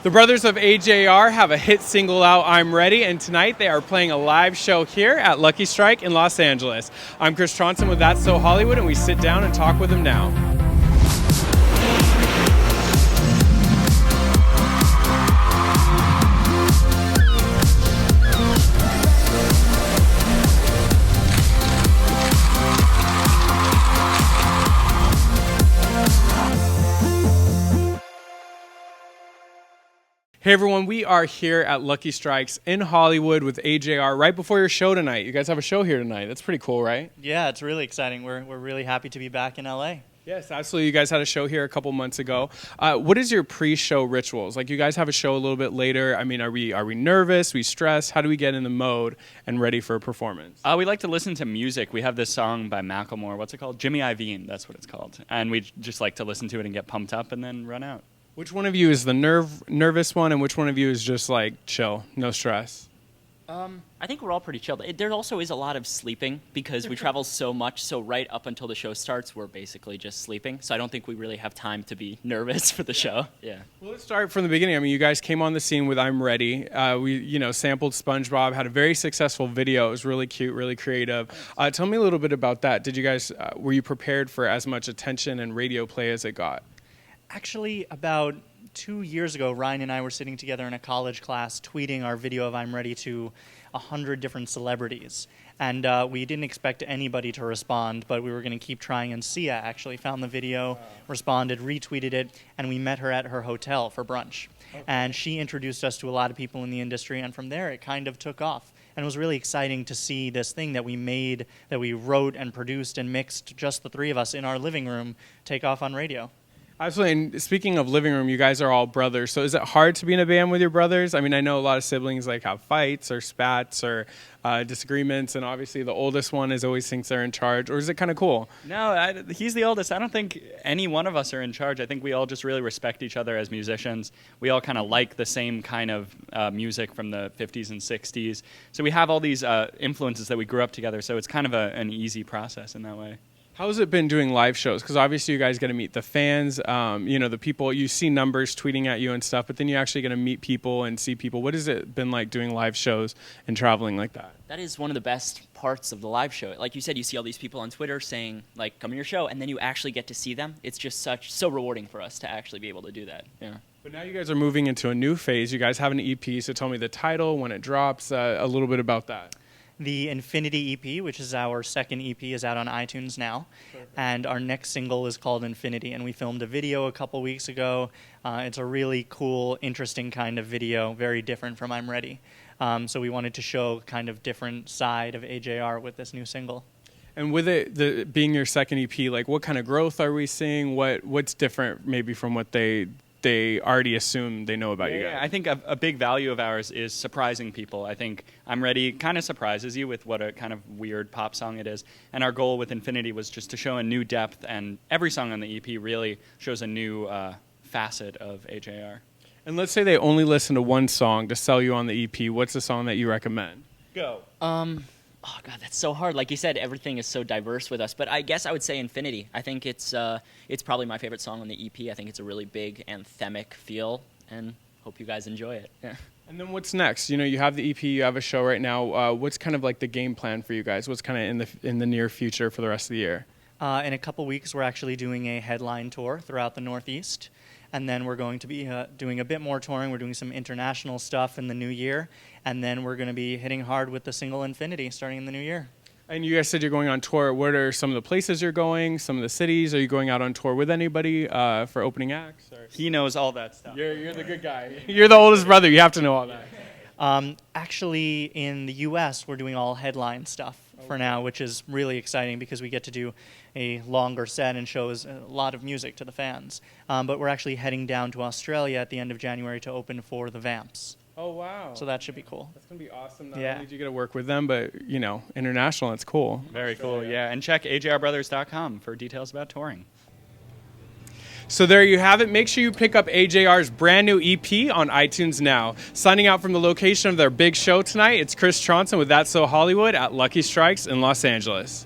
The brothers of AJR have a hit single out, I'm Ready, and tonight they are playing a live show here at Lucky Strike in Los Angeles. I'm Chris Trondsen with That's So Hollywood, and we sit down and talk with them now. Hey everyone, we are here at Lucky Strikes in Hollywood with AJR right before your show tonight. You guys have a show here tonight. That's pretty cool, right? Yeah, it's really exciting. We're really happy to be back in LA. Yes, absolutely. You guys had a show here a couple months ago. What is your pre-show rituals? Like, you guys have a show a little bit later. I mean, are we nervous? Are we stressed? How do we get in the mode and ready for a performance? We like to listen to music. We have this song by Macklemore. What's it called? Jimmy Iovine. That's what it's called. And we just like to listen to it and get pumped up and then run out. Which one of you is the nervous one, and which one of you is just like chill, no stress? I think we're all pretty chilled. There also is a lot of sleeping because we travel so much, so right up until the show starts, we're basically just sleeping. So I don't think we really have time to be nervous for the show. Yeah. Well, let's start from the beginning. I mean, you guys came on the scene with I'm Ready. We, sampled SpongeBob, had a very successful video. It was really cute, really creative. Tell me a little bit about that. Did you guys, were you prepared for as much attention and radio play as it got? Actually, about 2 years ago, Ryan and I were sitting together in a college class tweeting our video of I'm Ready to 100 different celebrities. And we didn't expect anybody to respond, but we were going to keep trying, and Sia actually found the video, responded, retweeted it, and we met her at her hotel for brunch. Okay. And she introduced us to a lot of people in the industry, and from there it kind of took off. And it was really exciting to see this thing that we made, that we wrote and produced and mixed, just the three of us in our living room, take off on radio. Absolutely. And speaking of living room, you guys are all brothers. So is it hard to be in a band with your brothers? I mean, I know a lot of siblings like have fights or spats or disagreements, and obviously the oldest one always thinks they're in charge. Or is it kind of cool? No, he's the oldest. I don't think any one of us are in charge. I think we all just really respect each other as musicians. We all kind of like the same kind of music from the 50s and 60s. So we have all these influences that we grew up together. So it's kind of an easy process in that way. How has it been doing live shows? Because obviously you guys get to meet the fans, the people, you see numbers tweeting at you and stuff, but then you actually get to meet people and see people. What has it been like doing live shows and traveling like that? That is one of the best parts of the live show. Like you said, you see all these people on Twitter saying, like, come to your show, and then you actually get to see them. It's just so rewarding for us to actually be able to do that. Yeah. But now you guys are moving into a new phase. You guys have an EP, so tell me the title, when it drops, a little bit about that. The Infinity EP, which is our second EP, is out on iTunes now. Perfect. And our next single is called Infinity, and we filmed a video a couple weeks ago. It's a really cool, interesting kind of video, very different from I'm Ready. So we wanted to show kind of different side of AJR with this new single. And with it being your second EP, like what kind of growth are we seeing? What's different maybe from what they already assume they know about you guys? Yeah, I think a big value of ours is surprising people. I think I'm Ready kind of surprises you with what a kind of weird pop song it is. And our goal with Infinity was just to show a new depth, and every song on the EP really shows a new facet of AJR. And let's say they only listen to one song to sell you on the EP. What's the song that you recommend? Go. Oh, God, that's so hard. Like you said, everything is so diverse with us. But I guess I would say Infinity. I think it's probably my favorite song on the EP. I think it's a really big anthemic feel, and hope you guys enjoy it. Yeah. And then what's next? You have the EP, you have a show right now. What's kind of like the game plan for you guys? What's kind of in the near future for the rest of the year? In a couple weeks, we're actually doing a headline tour throughout the Northeast. And then we're going to be doing a bit more touring. We're doing some international stuff in the new year. And then we're going to be hitting hard with the single Infinity starting in the new year. And you guys said you're going on tour. What are some of the places you're going, some of the cities? Are you going out on tour with anybody for opening acts? Or? He knows all that stuff. You're the good guy. You're the oldest brother. You have to know all that. Actually, in the U.S., we're doing all headline stuff for now, which is really exciting because we get to do a longer set and shows a lot of music to the fans. But we're actually heading down to Australia at the end of January to open for the Vamps. Oh, wow. So that should be cool. That's going to be awesome. Not only do you get to work with them, but, international, that's cool. Very cool, yeah. And check ajrbrothers.com for details about touring. So there you have it. Make sure you pick up AJR's brand new EP on iTunes now. Signing out from the location of their big show tonight, it's Chris Trondsen with That's So Hollywood at Lucky Strikes in Los Angeles.